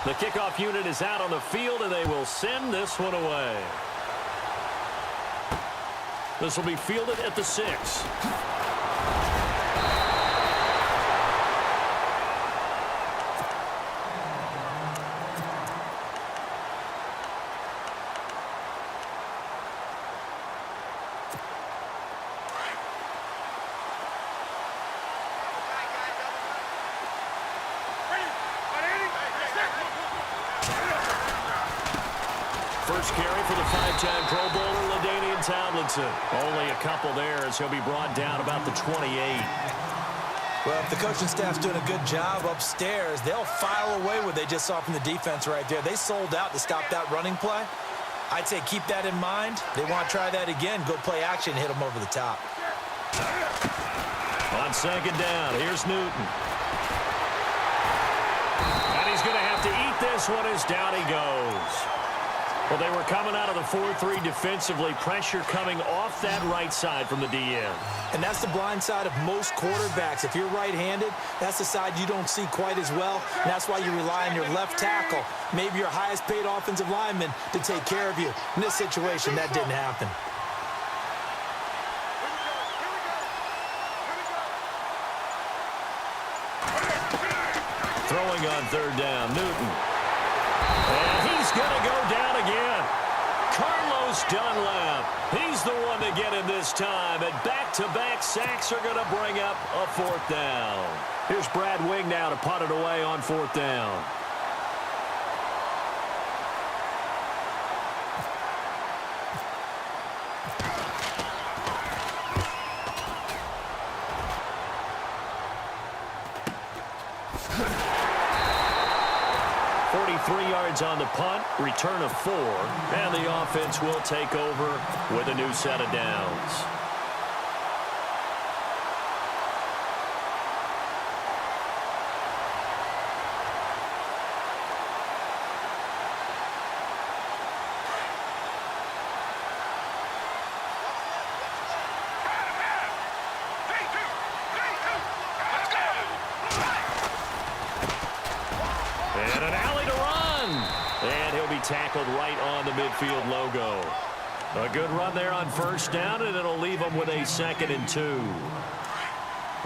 The kickoff unit is out on the field, and they will send this one away. This will be fielded at the 6. First carry for the 5-time Pro Bowler, LaDainian Tomlinson. Only a couple there as he'll be brought down about the 28. Well, if the coaching staff's doing a good job upstairs, they'll file away what they just saw from the defense right there. They sold out to stop that running play. I'd say keep that in mind. They want to try that again. Go play action, hit them over the top. On second down, here's Newton. And he's going to have to eat this one as down he goes. Well, they were coming out of the 4-3 defensively. Pressure coming off that right side from the DN. And that's the blind side of most quarterbacks. If you're right-handed, that's the side you don't see quite as well. And that's why you rely on your left tackle, maybe your highest-paid offensive lineman, to take care of you. In this situation, that didn't happen. Throwing on third down, Newton. And he's going to go down again. Carlos Dunlap. He's the one to get him this time. And back-to-back sacks are going to bring up a 4th down. Here's Brad Wing now to punt it away on 4th down. On the punt, return of 4, and the offense will take over with a new set of downs. And an alley to run. And he'll be tackled right on the midfield logo. A good run there on first down, and it'll leave him with a 2nd and 2.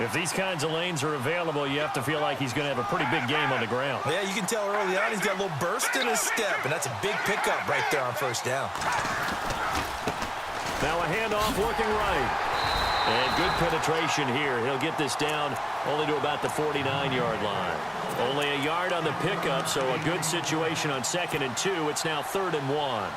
If these kinds of lanes are available, you have to feel like he's going to have a pretty big game on the ground. Yeah, you can tell early on he's got a little burst in his step, and that's a big pickup right there on first down. Now a handoff looking right. And good penetration here. He'll get this down only to about the 49-yard line. Only a yard on the pickup, so a good situation on 2nd and 2. It's now 3rd and 1.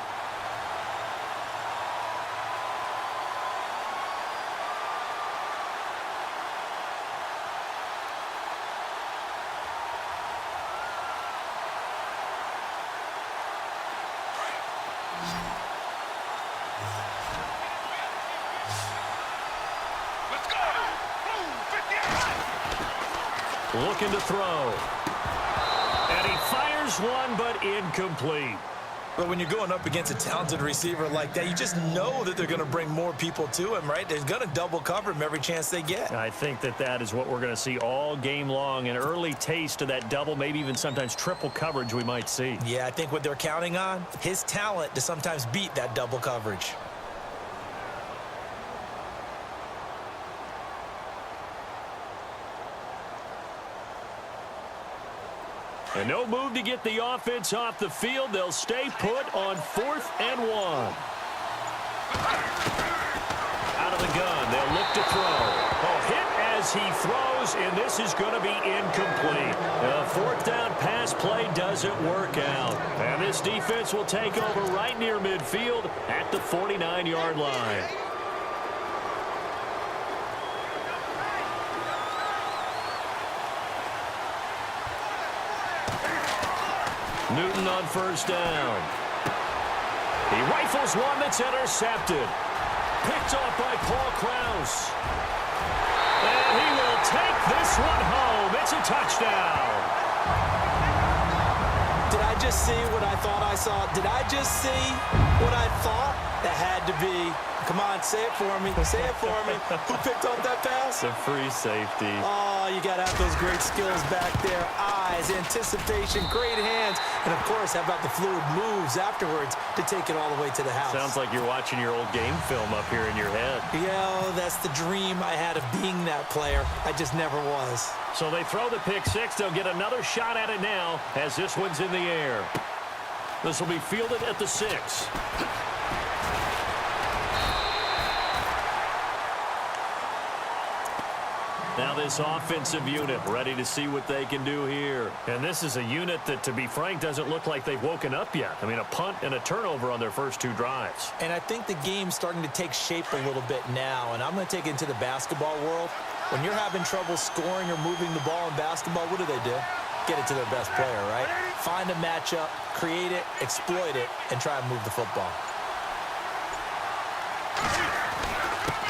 Looking to throw. And he fires one, but incomplete. But when you're going up against a talented receiver like that, you just know that they're going to bring more people to him, right? They're going to double cover him every chance they get. I think that is what we're going to see all game long. An early taste of that double, maybe even sometimes triple coverage we might see. Yeah, I think what they're counting on, his talent to sometimes beat that double coverage. And no move to get the offense off the field. They'll stay put on 4th and 1. Out of the gun, they'll look to throw. Oh, hit as he throws, and this is going to be incomplete. The 4th down pass play doesn't work out. And this defense will take over right near midfield at the 49-yard line. Newton on first down. He rifles one that's intercepted. Picked off by Paul Krause. And he will take this one home. It's a touchdown. Did I just see what I thought I saw? Did I just see what I thought That had to be. Come on, say it for me. Say it for me. Who picked up that pass? The free safety. Oh, you got to have those great skills back there. Eyes, anticipation, great hands. And, of course, how about the fluid moves afterwards to take it all the way to the house? Sounds like you're watching your old game film up here in your head. Yeah, that's the dream I had of being that player. I just never was. So they throw the pick six. They'll get another shot at it now as this one's in the air. This will be fielded at the 6. Now this offensive unit ready to see what they can do here. And this is a unit that, to be frank, doesn't look like they've woken up yet. I mean, a punt and a turnover on their first 2 drives. And I think the game's starting to take shape a little bit now. And I'm going to take it into the basketball world. When you're having trouble scoring or moving the ball in basketball, what do? Get it to their best player, right? Find a matchup, create it, exploit it, and try and move the football.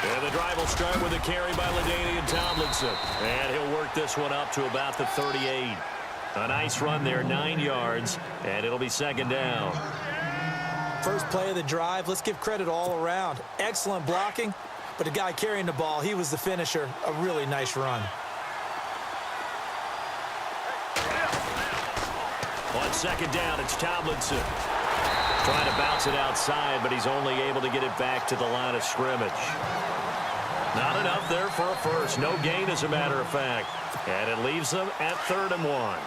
And the drive will start with a carry by LaDainian Tomlinson. And he'll work this one up to about the 38. A nice run there, 9 yards, and it'll be second down. First play of the drive, let's give credit all around. Excellent blocking, but the guy carrying the ball, he was the finisher. A really nice run. On second down, it's Tomlinson. Trying to bounce it outside, but he's only able to get it back to the line of scrimmage. Not enough there for a first. No gain, as a matter of fact. And it leaves them at 3rd and 1.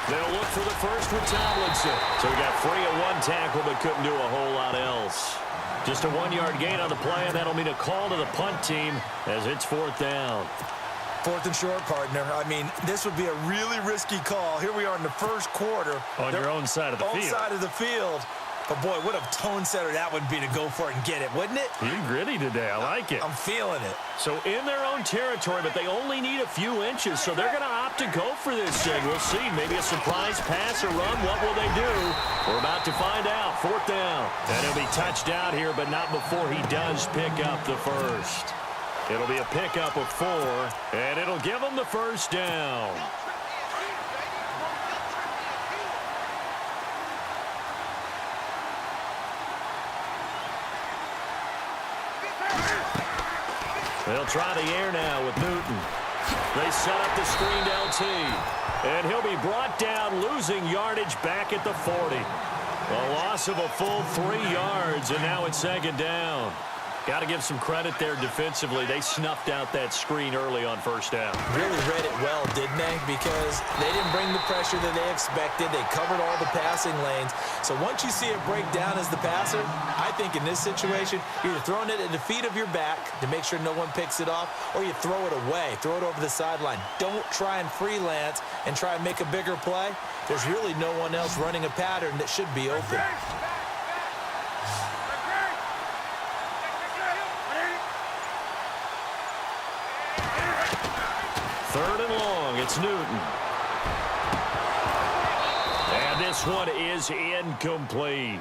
They'll look for the first with Tomlinson. So he got free of 1 tackle, but couldn't do a whole lot else. Just a 1-yard gain on the play, and that'll mean a call to the punt team as it's 4th down. 4th and short, partner. I mean, this would be a really risky call. Here we are in the first quarter. On your own side of the field. Own side of the field. But, boy, what a tone setter that would be to go for it and get it, wouldn't it? You're gritty today. I like it. I'm feeling it. So in their own territory, but they only need a few inches, so they're going to opt to go for this thing. We'll see. Maybe a surprise pass or run. What will they do? We're about to find out. 4th down. And he'll be touched out here, but not before he does pick up the first. It'll be a pickup of 4, and it'll give them the first down. They'll try the air now with Newton. They set up the screened LT. And he'll be brought down, losing yardage back at the 40. A loss of a full 3 yards, and now it's second down. Got to give some credit there defensively. They snuffed out that screen early on first down. Really read it well, didn't they? Because they didn't bring the pressure that they expected. They covered all the passing lanes. So once you see it break down as the passer, I think in this situation, you're either throwing it at the feet of your back to make sure no one picks it off, or you throw it away, throw it over the sideline. Don't try and freelance and try and make a bigger play. There's really no one else running a pattern that should be open. Third and long, it's Newton. And this one is incomplete.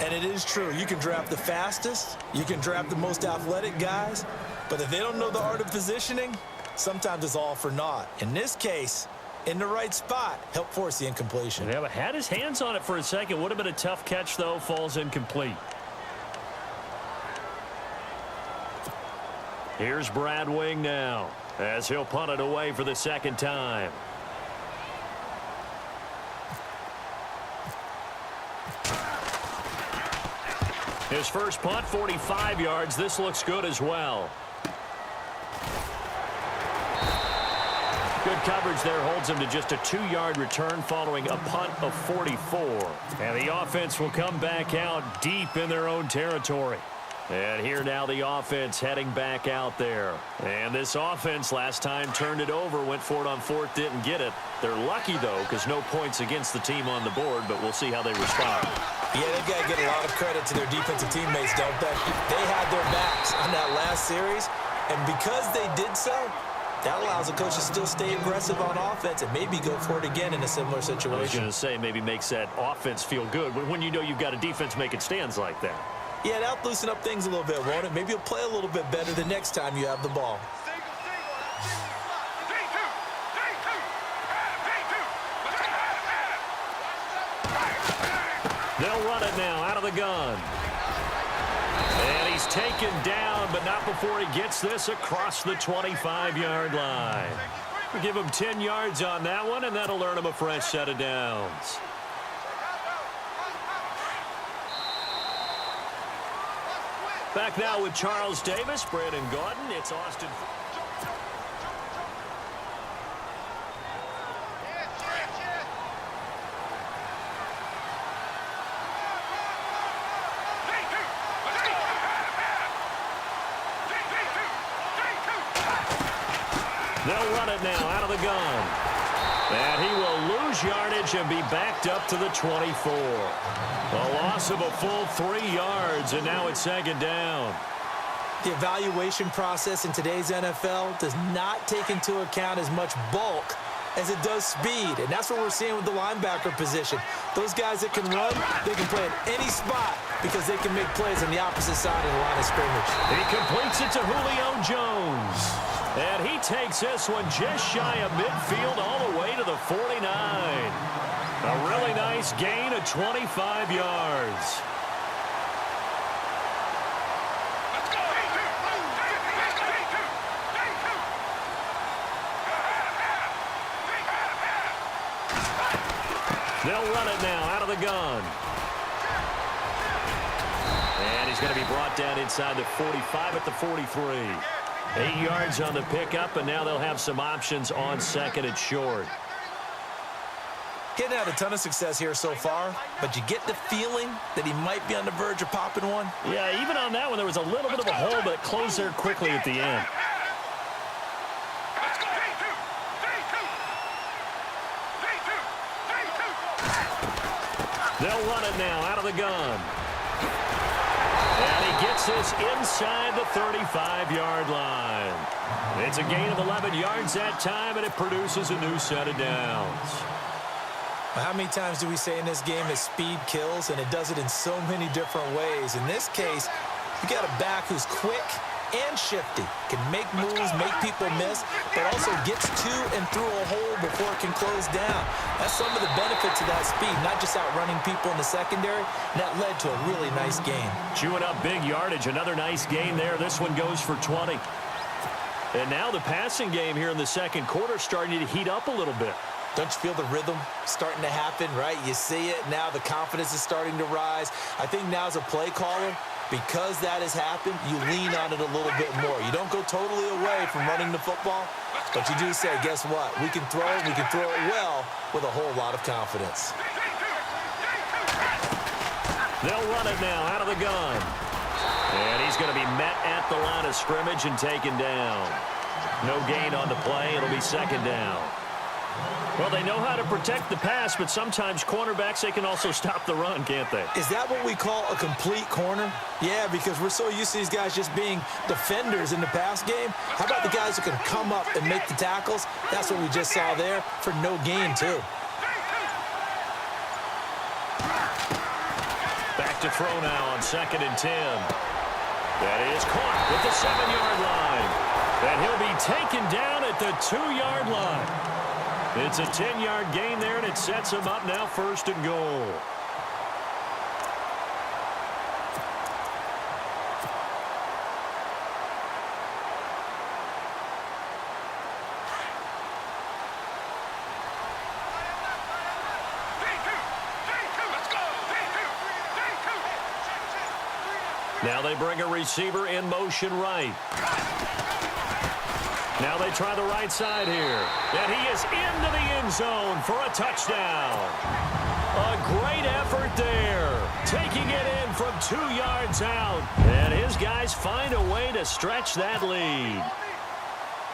And it is true. You can draft the fastest. You can draft the most athletic guys. But if they don't know the art of positioning, sometimes it's all for naught. In this case, in the right spot, help force the incompletion. Yeah, but had his hands on it for a second. Would have been a tough catch, though. Falls incomplete. Here's Brad Wing now, as he'll punt it away for the second time. His first punt, 45 yards. This looks good as well. Good coverage there holds him to just a 2-yard return following a punt of 44. And the offense will come back out deep in their own territory. And here now the offense heading back out there. And this offense last time turned it over, went for it on 4th, didn't get it. They're lucky, though, because no points against the team on the board, but we'll see how they respond. Yeah, they've got to get a lot of credit to their defensive teammates, don't they? They had their backs on that last series, and because they did so, that allows the coach to still stay aggressive on offense and maybe go for it again in a similar situation. I was going to say maybe makes that offense feel good when you know you've got a defense making stands like that. Yeah, that'll loosen up things a little bit, won't it? Maybe you'll play a little bit better the next time you have the ball. They'll run it now out of the gun. And he's taken down, but not before he gets this across the 25-yard line. We'll give him 10 yards on that one, and that'll earn him a fresh set of downs. Back now with Charles Davis, Brandon Gaudin. It's Austin. They'll run it now out of the gun. And he will lose yardage and be backed up to the 24. A loss of a full 3 yards, and now it's second down. The evaluation process in today's NFL does not take into account as much bulk as it does speed, and that's what we're seeing with the linebacker position. Those guys that can run, they can play at any spot because they can make plays on the opposite side of the line of scrimmage. He completes it to Julio Jones. And he takes this one just shy of midfield all the way to the 49. A really nice gain of 25 yards. They'll run it now out of the gun. And he's going to be brought down inside the 45 at the 43. 8 yards on the pickup, and now they'll have some options on second and short. Getting had a ton of success here so far, but you get the feeling that he might be on the verge of popping one. Yeah, even on that one, there was a little bit of a hole, but it closed there quickly at the end. They'll run it now out of the gun. And he gets this inside the 35-yard line. It's a gain of 11 yards that time, and it produces a new set of downs. How many times do we say in this game that speed kills, and it does it in so many different ways? In this case, you got a back who's quick and shifty, can make moves, make people miss, but also gets to and through a hole before it can close down. That's some of the benefits of that speed, not just outrunning people in the secondary, and that led to a really nice game. Chewing up big yardage, another nice gain there. This one goes for 20. And now the passing game here in the second quarter starting to heat up a little bit. Don't you feel the rhythm starting to happen, right? You see it now, the confidence is starting to rise. I think now as a play caller, because that has happened, you lean on it a little bit more. You don't go totally away from running the football, but you do say, guess what? We can throw it well with a whole lot of confidence. They'll run it now out of the gun. And he's going to be met at the line of scrimmage and taken down. No gain on the play. It'll be second down. Well, they know how to protect the pass, but sometimes cornerbacks, they can also stop the run, can't they? Is that what we call a complete corner? Yeah, because we're so used to these guys just being defenders in the pass game. How about the guys who can come up and make the tackles? That's what we just saw there for no gain, too. Back to throw now on 2nd and 10. That is caught with the 7-yard line. And he'll be taken down at the 2-yard line. It's a 10-yard gain there, and it sets him up now 1st and goal. Now they bring a receiver in motion right. Now they try the right side here. And he is into the end zone for a touchdown. A great effort there. Taking it in from 2 yards out. And his guys find a way to stretch that lead.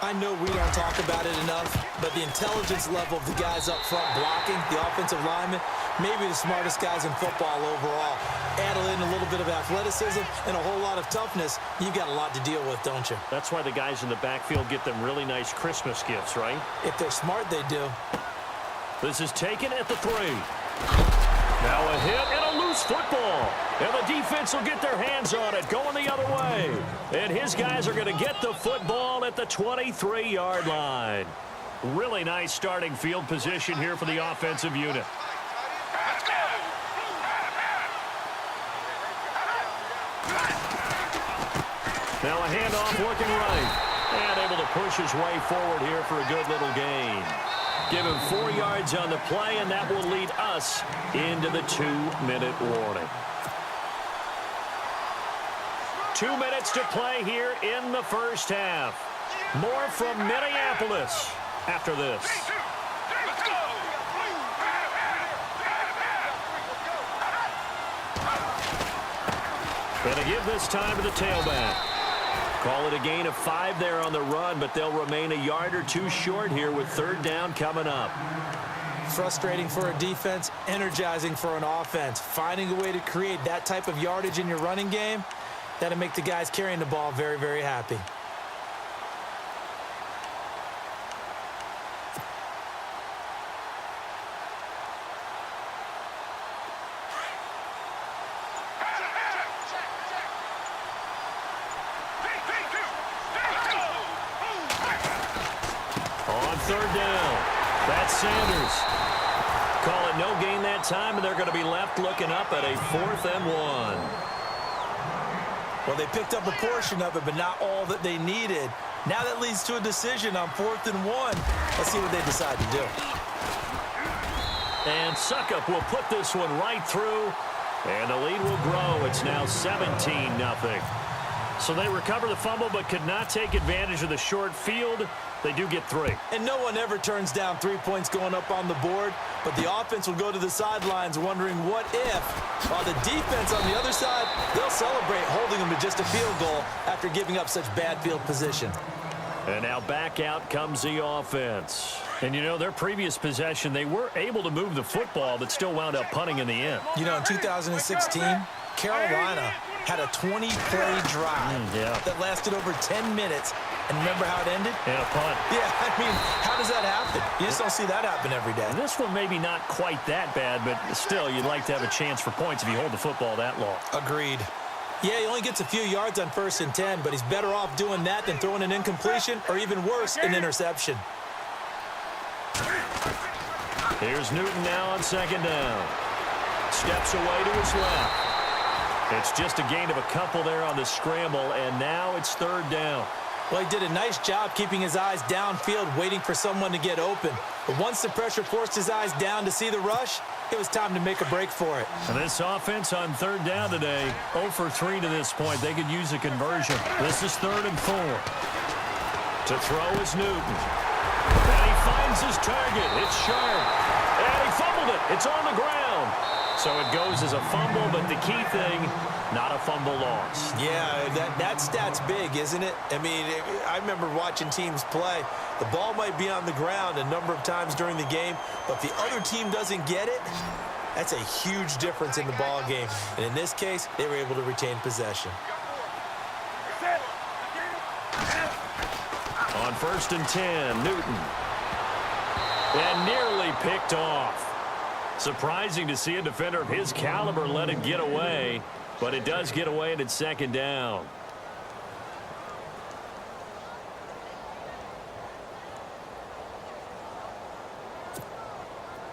I know we don't talk about it enough, but the intelligence level of the guys up front blocking, the offensive linemen, maybe the smartest guys in football overall. Add in a little bit of athleticism and a whole lot of toughness, you've got a lot to deal with, don't you? That's why the guys in the backfield get them really nice Christmas gifts, right? If they're smart, they do. This is taken at the 3. Now a hit and a loose football. And the defense will get their hands on it, going the other way. And his guys are going to get the football at the 23-yard line. Really nice starting field position here for the offensive unit. Now a handoff working right. And able to push his way forward here for a good little gain. Give him 4 yards on the play, and that will lead us into the 2-minute warning. 2 minutes to play here in the first half. More from Minneapolis after this. Going to give this time to the tailback. Call it a gain of 5 there on the run, but they'll remain a yard or 2 short here with 3rd down coming up. Frustrating for a defense, energizing for an offense. Finding a way to create that type of yardage in your running game, that'll make the guys carrying the ball very, very happy. On 3rd down, that's Sanders. Call it no gain that time, and they're going to be left looking up at a 4th and 1. Well, they picked up a portion of it, but not all that they needed. Now that leads to a decision on 4th and 1. Let's see what they decide to do. And Suckup will put this one right through, and the lead will grow. It's now 17-0. So they recover the fumble but could not take advantage of the short field. They do get 3. And no one ever turns down 3 points going up on the board, but the offense will go to the sidelines wondering what if. While the defense on the other side, they'll celebrate holding them to just a field goal after giving up such bad field position. And now back out comes the offense. And, you know, their previous possession, they were able to move the football but still wound up punting in the end. You know, in 2016, Carolina had a 20-play drive that lasted over 10 minutes. And remember how it ended? And a punt. Yeah, I mean, how does that happen? You just don't see that happen every day. And this one maybe not quite that bad, but still, you'd like to have a chance for points if you hold the football that long. Agreed. Yeah, he only gets a few yards on 1st and 10, but he's better off doing that than throwing an incompletion or even worse, an interception. Here's Newton now on 2nd down. Steps away to his left. It's just a gain of a couple there on the scramble, and now it's 3rd down. Well, he did a nice job keeping his eyes downfield, waiting for someone to get open. But once the pressure forced his eyes down to see the rush, it was time to make a break for it. And this offense on 3rd down today, 0 for 3 to this point. They could use a conversion. This is 3rd and 4. To throw is Newton. And he finds his target. It's sharp. And he fumbled it. It's on the ground. So it goes as a fumble, but the key thing, not a fumble loss. Yeah, that stat's big, isn't it? I mean, I remember watching teams play. The ball might be on the ground a number of times during the game, but if the other team doesn't get it, that's a huge difference in the ball game. And in this case, they were able to retain possession. On 1st and 10, Newton. And nearly picked off. Surprising to see a defender of his caliber let it get away, but it does get away and it's 2nd down.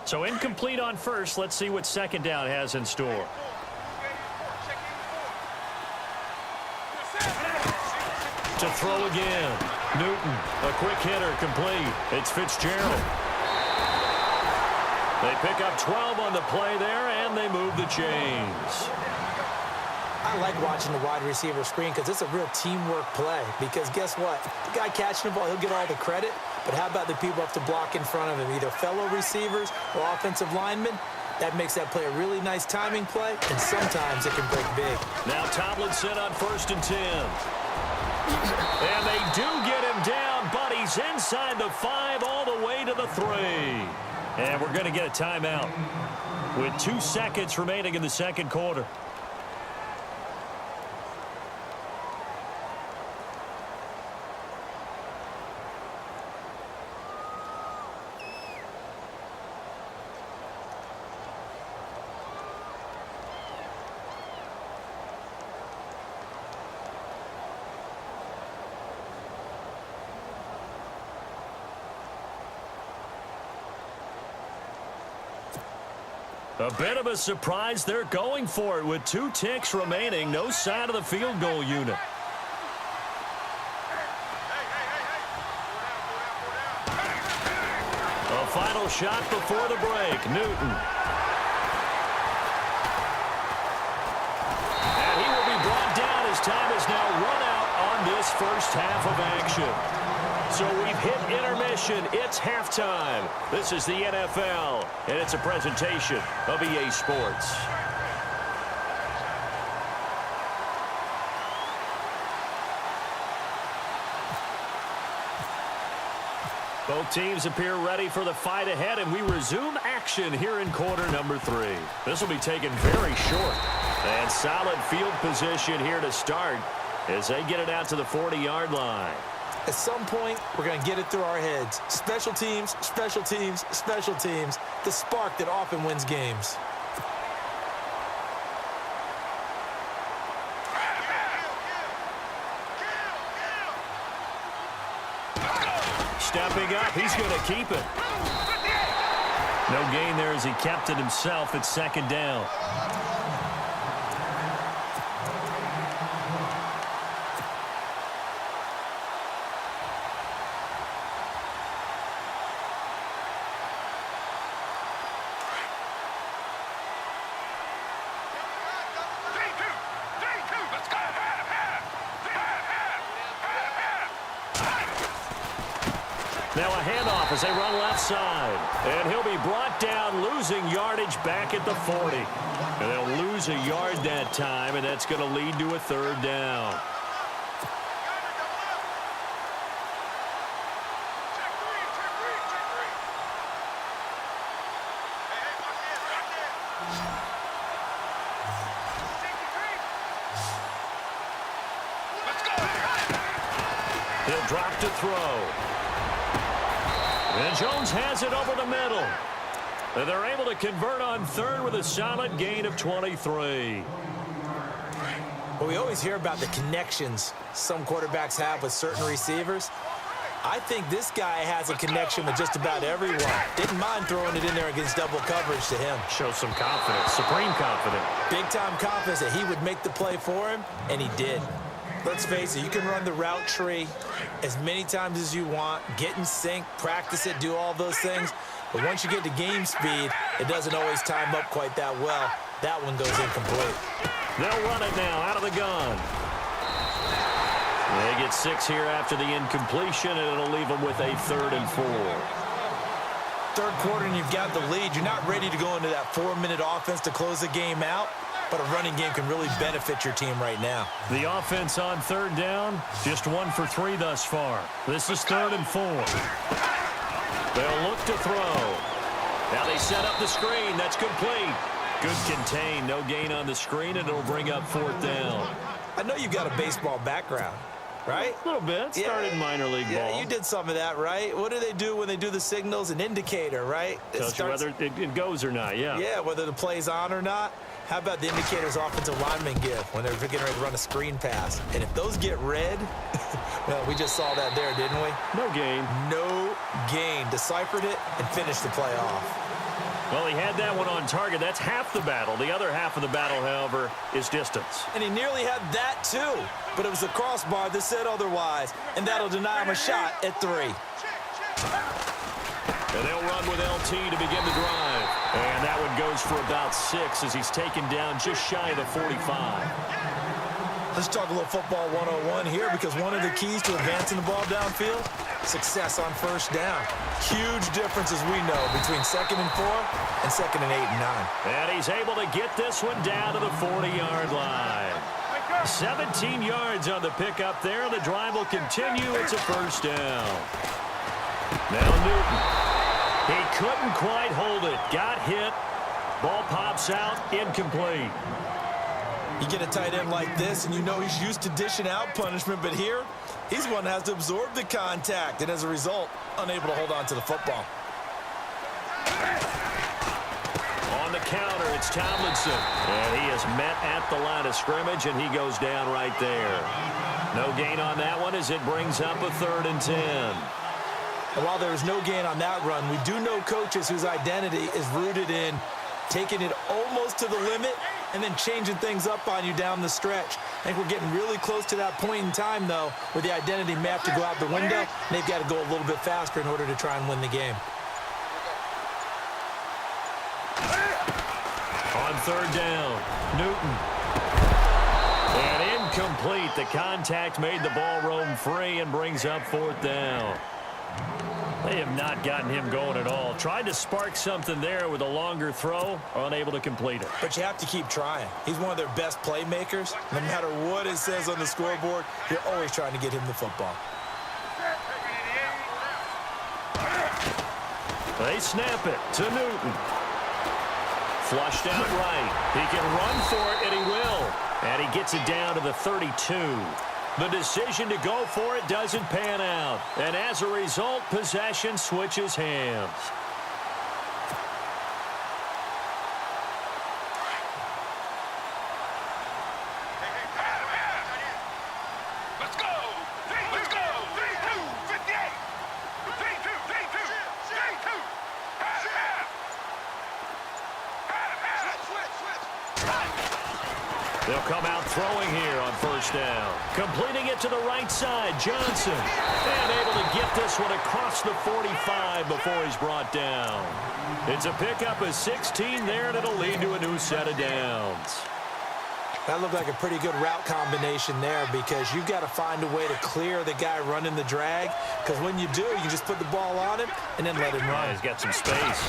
So incomplete on 1st. Let's see what 2nd down has in store. To throw again. Newton, a quick hitter, complete. It's Fitzgerald. They pick up 12 on the play there, and they move the chains. I like watching the wide receiver screen because it's a real teamwork play. Because guess what? The guy catching the ball, he'll get all the credit. But how about the people up to block in front of him, either fellow receivers or offensive linemen? That makes that play a really nice timing play, and sometimes it can break big. Now Tomlinson on 1st and 10. And they do get him down, but he's inside the 5 all the way to the 3. And we're going to get a timeout with 2 seconds remaining in the 2nd quarter. A bit of a surprise. They're going for it with 2 ticks remaining. No sign of the field goal unit. final shot before the break. Newton. And he will be brought down as time is now run out on this first half of action. So we've hit intermission. It's halftime. This is the NFL, and it's a presentation of EA Sports. Both teams appear ready for the fight ahead, and we resume action here in quarter number 3. This will be taken very short. And solid field position here to start as they get it out to the 40-yard line. At some point, we're going to get it through our heads. Special teams, special teams, special teams. The spark that often wins games. Stepping up, he's going to keep it. No gain there as he kept it himself at second down. Now a handoff as they run left side. And he'll be brought down, losing yardage back at the 40. And they'll lose a yard that time, and that's going to lead to a third down. He'll drop to throw. And Jones has it over the middle. And they're able to convert on third with a solid gain of 23. Well, we always hear about the connections some quarterbacks have with certain receivers. I think this guy has a connection with just about everyone. Didn't mind throwing it in there against double coverage to him. Shows some confidence, supreme confidence. Big-time confidence that he would make the play for him, and he did. Let's face it, you can run the route tree as many times as you want, get in sync, practice it, do all those things. But once you get to game speed, it doesn't always time up quite that well. That one goes incomplete. They'll run it now out of the gun. They get 6 here after the incompletion, and it'll leave them with a 3rd and 4. Third quarter and you've got the lead. You're not ready to go into that 4-minute offense to close the game out. But a running game can really benefit your team right now. The offense on 3rd down, just 1 for 3 thus far. This is 3rd and 4. They'll look to throw. Now they set up the screen. That's complete. Good contain. No gain on the screen, and it'll bring up 4th down. I know you've got a baseball background, right? A little bit. Started minor league ball. Yeah, you did some of that, right? What do they do when they do the signals? An indicator, right? Tells you whether it goes or not, yeah. Yeah, whether the play's on or not. How about the indicators offensive linemen give when they're getting ready to run a screen pass? And if those get red, well, we just saw that there, didn't we? No gain. No gain. Deciphered it and finished the play off. Well, he had that one on target. That's half the battle. The other half of the battle, however, is distance. And he nearly had that, too. But it was the crossbar that said otherwise. And that'll deny him a shot at 3. And they'll run with LT to begin the drive. And that one goes for about 6 as he's taken down just shy of the 45. Let's talk a little football 101 here, because one of the keys to advancing the ball downfield, success on 1st down. Huge difference, as we know, between 2nd and 4 and 2nd and 8 and 9. And he's able to get this one down to the 40-yard line. 17 yards on the pickup there. The drive will continue. It's a 1st down. Now Newton. He couldn't quite hold it. Got hit. Ball pops out. Incomplete. You get a tight end like this, and you know he's used to dishing out punishment, but here, he's one that has to absorb the contact, and as a result, unable to hold on to the football. On the counter, it's Tomlinson. And he is met at the line of scrimmage, and he goes down right there. No gain on that one as it brings up a 3rd and 10. And while there is no gain on that run, we do know coaches whose identity is rooted in taking it almost to the limit and then changing things up on you down the stretch. I think we're getting really close to that point in time, though, where the identity may have to go out the window, and they've got to go a little bit faster in order to try and win the game. third down. Newton. And incomplete. The contact made the ball roam free and brings up fourth down. They have not gotten him going at all. Tried to spark something there with a longer throw, unable to complete it. But you have to keep trying. He's one of their best playmakers. No matter what it says on the scoreboard, you're always trying to get him the football. They snap it to Newton. Flushed out right. He can run for it, and he will. And he gets it down to the 32. The decision to go for it doesn't pan out. And as a result, possession switches hands. Let's go! Let's go! 58! 52! They'll come out throwing here on first down. Completing it to the right side, Johnson. And able to get this one across the 45 before he's brought down. It's a pickup of 16 there, and it'll lead to a new set of downs. That looked like a pretty good route combination there because you've got to find a way to clear the guy running the drag, because when you do, you just put the ball on him and then let him run. He's got some space.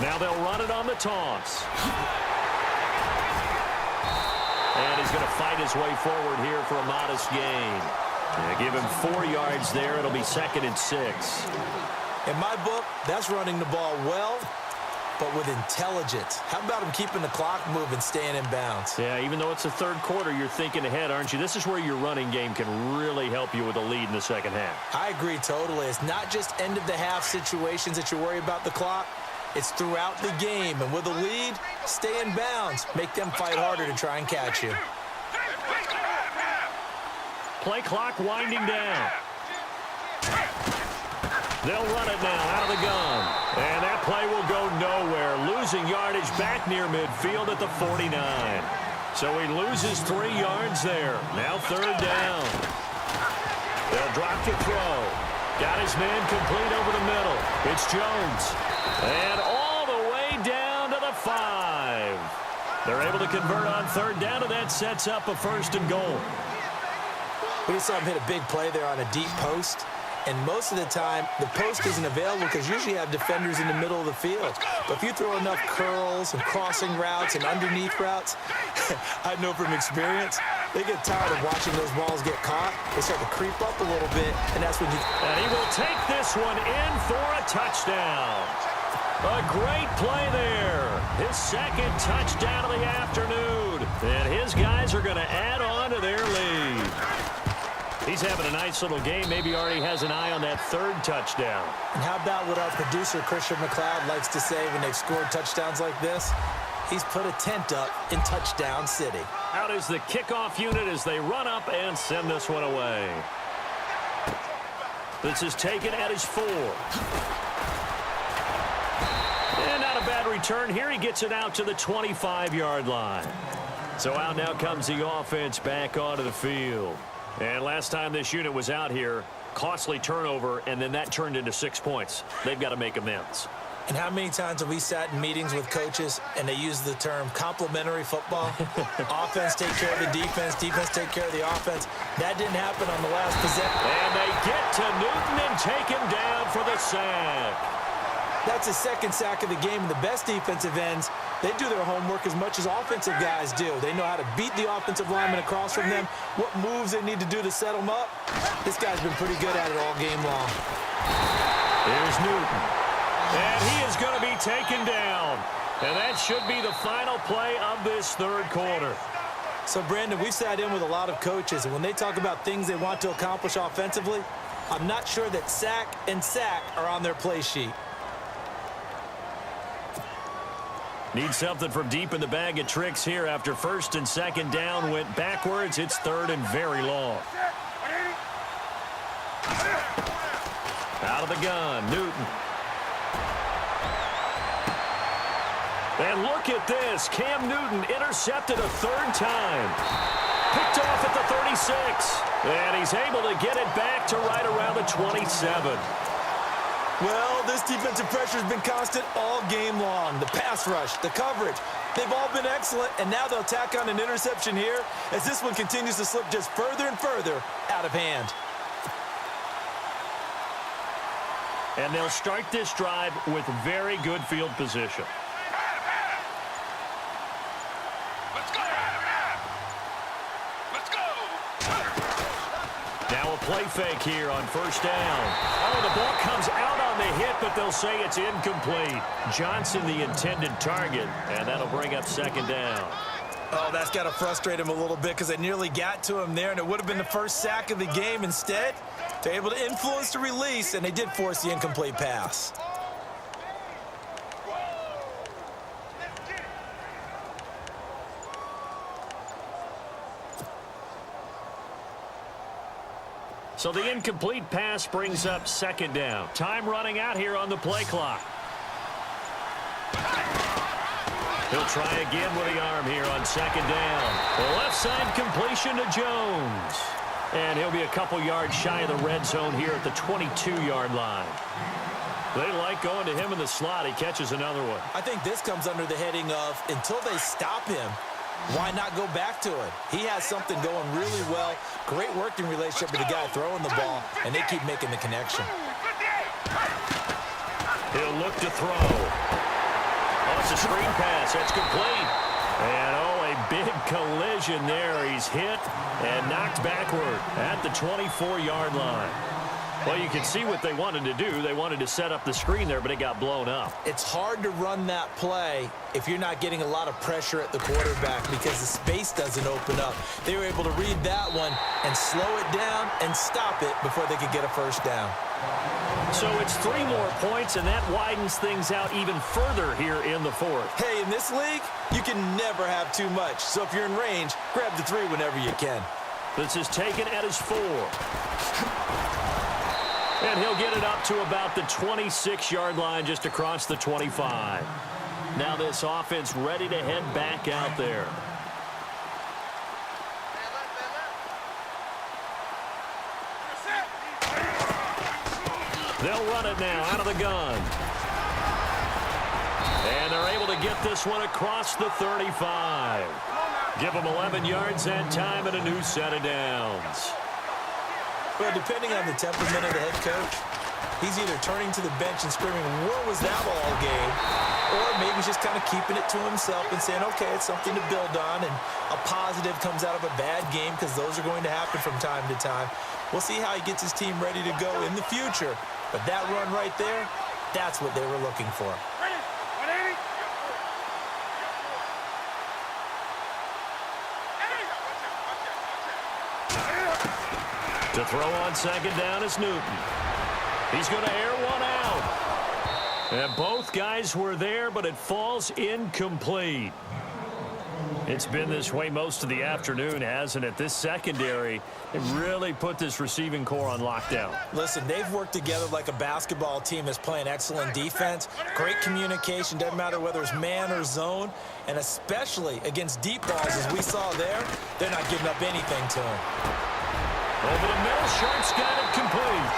Now they'll run it on the toss. And he's going to fight his way forward here for a modest gain. Give him 4 yards there. It'll be 2nd and 6. In my book, that's running the ball well, but with intelligence. How about him keeping the clock moving, staying in bounds? Yeah, even though it's the third quarter, you're thinking ahead, aren't you? This is where your running game can really help you with a lead in the second half. I agree totally. It's not just end-of-the-half situations that you worry about the clock. It's throughout the game. And with a lead, stay in bounds. Make them fight harder to try and catch you. Play clock winding down. They'll run it now out of the gun. And that play will go nowhere. Losing yardage back near midfield at the 49. So he loses 3 yards there. Now third down. They'll drop the throw. Got his man complete over the middle. It's Jones. And all the way down to the 5. They're able to convert on third down, and that sets up a 1st and goal. We saw him hit a big play there on a deep post. And most of the time, the post isn't available because usually you have defenders in the middle of the field. But if you throw enough curls and crossing routes and underneath routes, I know from experience, they get tired of watching those balls get caught. They start to creep up a little bit, and that's when you... And he will take this one in for a touchdown. A great play there. His 2nd touchdown of the afternoon. And his guys are going to add on to their lead. He's having a nice little game. Maybe already has an eye on that 3rd touchdown. And how about what our producer, Christian McLeod, likes to say when they've scored touchdowns like this? He's put a tent up in Touchdown City. Out is the kickoff unit as they run up and send this one away. This is taken at his 4. And not a bad return here. He gets it out to the 25-yard line. So out now comes the offense back onto the field. And last time this unit was out here, costly turnover, and then that turned into 6 points. They've got to make amends. And how many times have we sat in meetings with coaches and they use the term complementary football? Offense take care of the defense, defense take care of the offense. That didn't happen on the last possession. And they get to Newton and take him down for the sack. That's his 2nd sack of the game. And the best defensive ends, they do their homework as much as offensive guys do. They know how to beat the offensive lineman across from them, what moves they need to do to set them up. This guy's been pretty good at it all game long. Here's Newton. And he is going to be taken down. And that should be the final play of this 3rd quarter. So, Brandon, we've sat in with a lot of coaches, and when they talk about things they want to accomplish offensively, I'm not sure that sack and sack are on their play sheet. Need something from deep in the bag of tricks here after 1st and 2nd down went backwards. It's 3rd and very long. Out of the gun, Newton. And look at this. Cam Newton intercepted a 3rd time. Picked off at the 36. And he's able to get it back to right around the 27. Well, this defensive pressure has been constant all game long. The pass rush, the coverage, they've all been excellent, and now they'll tack on an interception here as this one continues to slip just further and further out of hand. And they'll start this drive with very good field position. Let's go. Let's go. Now a play fake here on first down. Oh, the ball comes out on the hit, but they'll say it's incomplete. Johnson, the intended target, and that'll bring up second down. Oh, that's got to frustrate him a little bit because they nearly got to him there, and it would have been the first sack of the game. Instead, they're able to influence the release, and they did force the incomplete pass. So the incomplete pass brings up second down. Time running out here on the play clock. He'll try again with the arm here on second down. The left side completion to Jones. And he'll be a couple yards shy of the red zone here at the 22-yard line. They like going to him in the slot. He catches another one. I think this comes under the heading of until they stop him, why not go back to it? He has something going really well. Great working relationship with the guy throwing the ball, and they keep making the connection. He'll look to throw. Oh, it's a screen pass. That's complete. And, oh, a big collision there. He's hit and knocked backward at the 24-yard line. Well, you can see what they wanted to do. They wanted to set up the screen there, but it got blown up. It's hard to run that play if you're not getting a lot of pressure at the quarterback because the space doesn't open up. They were able to read that one and slow it down and stop it before they could get a first down. So it's 3 more points, and that widens things out even further here in the fourth. Hey, in this league, you can never have too much. So if you're in range, grab the 3 whenever you can. This is taken at his 4. And he'll get it up to about the 26-yard line just across the 25. Now this offense ready to head back out there. They'll run it now out of the gun. And they're able to get this one across the 35. Give them 11 yards that time and a new set of downs. Well, depending on the temperament of the head coach, he's either turning to the bench and screaming, "Where was that all game?" Or maybe he's just kind of keeping it to himself and saying, okay, it's something to build on, and a positive comes out of a bad game because those are going to happen from time to time. We'll see how he gets his team ready to go in the future. But that run right there, that's what they were looking for. To throw on second down is Newton. He's going to air one out. And both guys were there, but it falls incomplete. It's been this way most of the afternoon, hasn't it? This secondary, it really put this receiving core on lockdown. Listen, they've worked together like a basketball team that's playing excellent defense. Great communication, doesn't matter whether it's man or zone. And especially against deep balls, as we saw there, they're not giving up anything to him. Over the middle, Sharp's got it complete.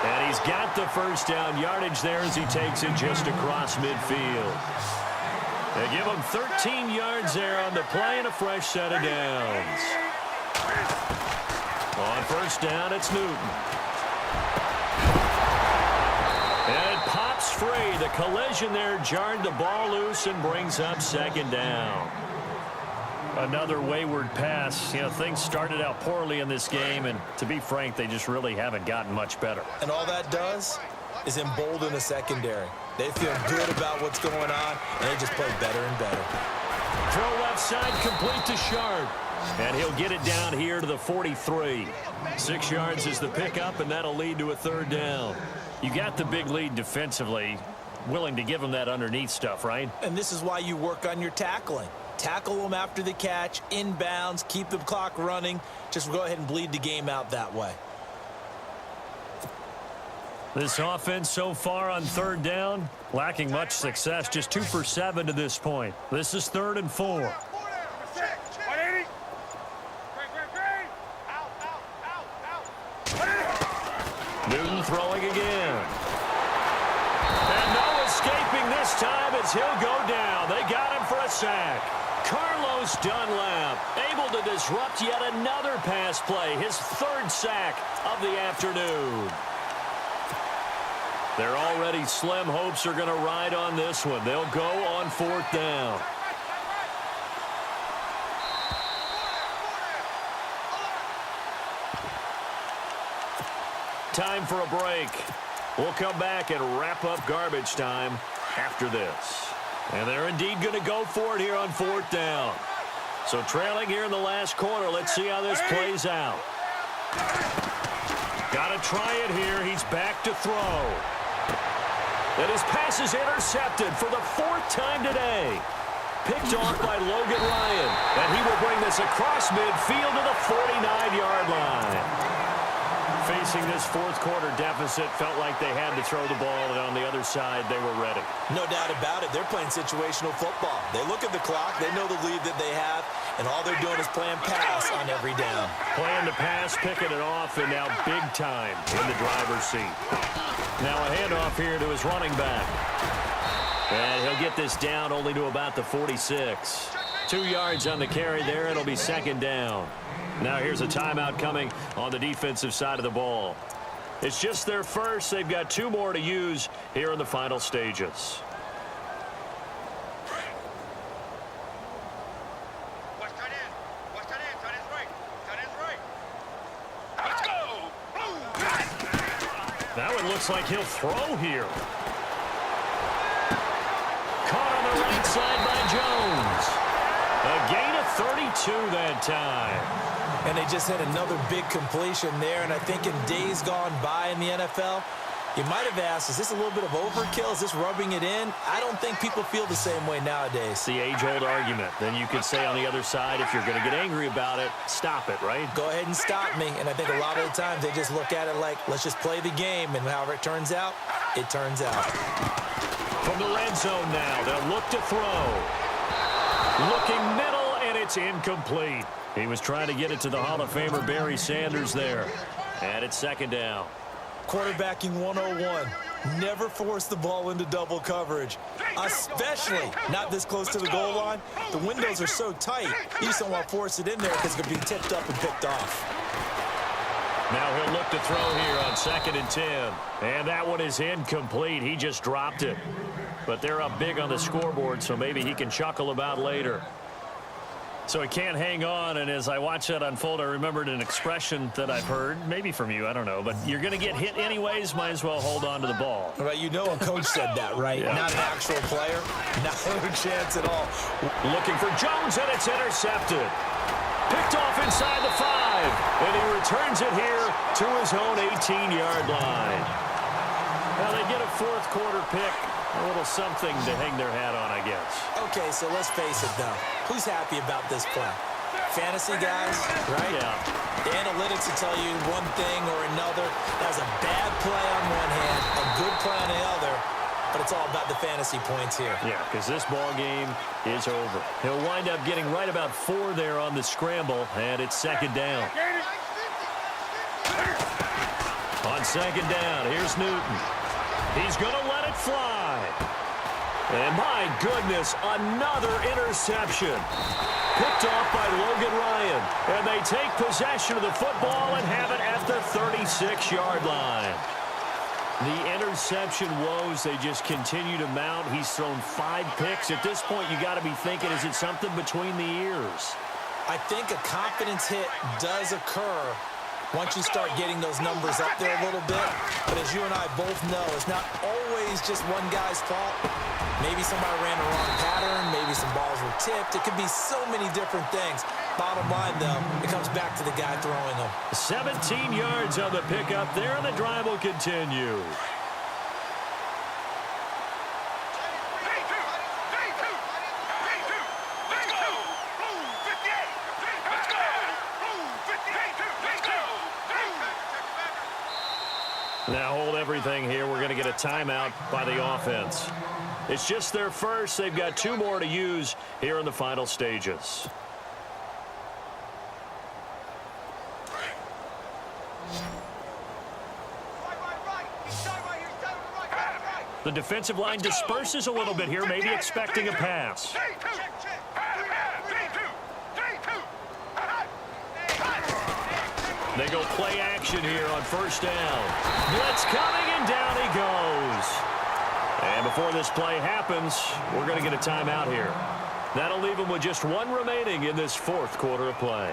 And he's got the first down yardage there as he takes it just across midfield. They give him 13 yards there on the play and a fresh set of downs. On first down, it's Newton. And it pops free. The collision there jarred the ball loose and brings up second down. Another wayward pass. You know, things started out poorly in this game, and to be frank, they just really haven't gotten much better. And all that does is embolden the secondary. They feel good about what's going on, and they just play better and better. Throw left side complete to Sharp. And he'll get it down here to the 43. 6 yards is the pickup, and that'll lead to a third down. You got the big lead defensively. Willing to give them that underneath stuff, right? And this is why you work on your tackling. Tackle them after the catch, inbounds, keep the clock running. Just go ahead and bleed the game out that way. This offense so far on third down, lacking much success, just 2 for 7 to this point. This is 3rd and 4. 180. Newton throwing again. this time as he'll go down. They got him for a sack. Carlos Dunlap able to disrupt yet another pass play, his third sack of the afternoon. Their already slim hopes are going to ride on this one. They'll go on 4th down. Time for a break. We'll come back and wrap up garbage time after this. And they're indeed going to go for it here on 4th down. So trailing here in the last quarter. Let's see how this plays out. Got to try it here. He's back to throw. And his pass is intercepted for the 4th time today. Picked off by Logan Ryan. And he will bring this across midfield to the 49-yard line. Facing this 4th quarter deficit, felt like they had to throw the ball, and on the other side, they were ready. No doubt about it. They're playing situational football. They look at the clock. They know the lead that they have, and all they're doing is playing pass on every down. Playing the pass, picking it off, and now big time in the driver's seat. Now a handoff here to his running back. And he'll get this down only to about the 46. 2 yards on the carry there. It'll be 2nd down. Now here's a timeout coming on the defensive side of the ball. It's just their first. They've got 2 more to use here in the final stages. Now it looks like he'll throw here. Caught on the right side by Jones. A gain of 32 that time. And they just had another big completion there. And I think in days gone by in the NFL, you might have asked, is this a little bit of overkill? Is this rubbing it in? I don't think people feel the same way nowadays. The age-old argument. Then you could say on the other side, if you're going to get angry about it, stop it, right? Go ahead and stop me. And I think a lot of the times they just look at it like, let's just play the game. And however it turns out, it turns out. From the red zone now, they'll look to throw. Looking middle, and it's incomplete. He was trying to get it to the Hall of Famer Barry Sanders there. And it's 2nd down. Quarterbacking 101. Never force the ball into double coverage, especially not this close to the goal line. The windows are so tight, you just don't want to force it in there because it could be tipped up and picked off. Now he'll look to throw here on 2nd and 10. And that one is incomplete. He just dropped it. But they're up big on the scoreboard, so maybe he can chuckle about later. So he can't hang on, and as I watch that unfold, I remembered an expression that I've heard, maybe from you, I don't know, but you're going to get hit anyways, might as well hold on to the ball. Right, you know a coach said that, right? Yeah. Not an actual player. Not a chance at all. Looking for Jones, and it's intercepted. Picked off inside the 5, and he returns it here to his own 18-yard line. Now they get a 4th quarter pick. A little something to hang their hat on, I guess. Okay, so let's face it, though. Who's happy about this play? Fantasy guys, right? Yeah. The analytics will tell you one thing or another. That was a bad play on one hand, a good play on the other, but it's all about the fantasy points here. Yeah, because this ball game is over. He'll wind up getting right about 4 there on the scramble, and it's 2nd down. On 2nd down, here's Newton. He's going to let it fly. And my goodness, another interception. Picked off by Logan Ryan. And they take possession of the football and have it at the 36-yard line. The interception woes, they just continue to mount. He's thrown 5 picks. At this point, you got to be thinking, is it something between the ears? I think a confidence hit does occur once you start getting those numbers up there a little bit. But as you and I both know, it's not always just one guy's fault. Maybe somebody ran the wrong pattern. Maybe some balls were tipped. It could be so many different things. Bottom line, though, it comes back to the guy throwing them. 17 yards on the pickup there, and the drive will continue. Now hold everything here. We're going to get a timeout by the offense. It's just their first. They've got 2 more to use here in the final stages. The defensive line disperses a little bit here, maybe expecting a pass. They go play action here on first down. Blitz coming, and down he goes. And before this play happens, we're going to get a timeout here. That'll leave them with just one remaining in this fourth quarter of play.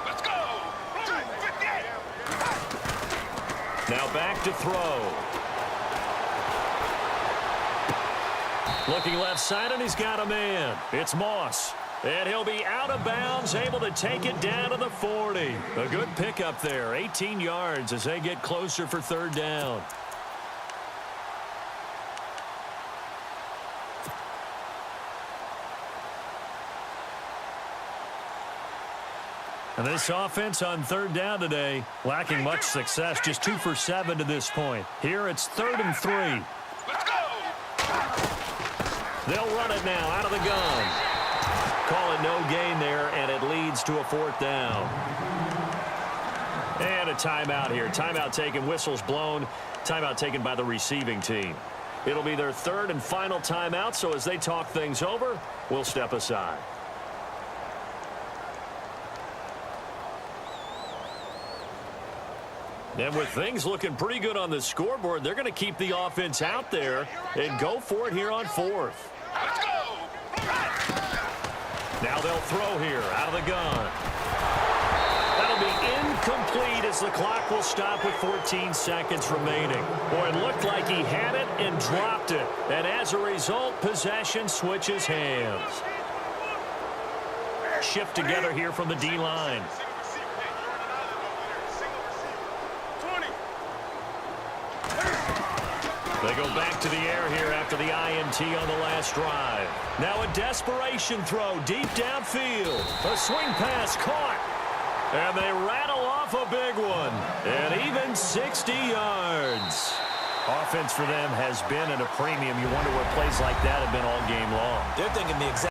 Let's go. Now back to throw. Looking left side, and he's got a man. It's Moss. And he'll be out of bounds, able to take it down to the 40. A good pickup there, 18 yards as they get closer for third down. And this offense on third down today, lacking much success, just 2 for 7 to this point. Here it's 3rd and 3. Let's go. They'll run it now out of the gun. Call it no gain there, and it leads to a 4th down. And a timeout here. Timeout taken, whistles blown. Timeout taken by the receiving team. It'll be their 3rd and final timeout, so as they talk things over, we'll step aside. And with things looking pretty good on the scoreboard, they're going to keep the offense out there and go for it here on 4th. Let's go. Now they'll throw here out of the gun. That'll be incomplete as the clock will stop with 14 seconds remaining. Boy, it looked like he had it and dropped it. And as a result, possession switches hands. Shift together here from the D-line. They go back to the air here after the INT on the last drive. Now a desperation throw deep downfield. A swing pass caught. And they rattle off a big one. And even 60 yards. Offense for them has been at a premium. You wonder what plays like that have been all game long. They're thinking the exact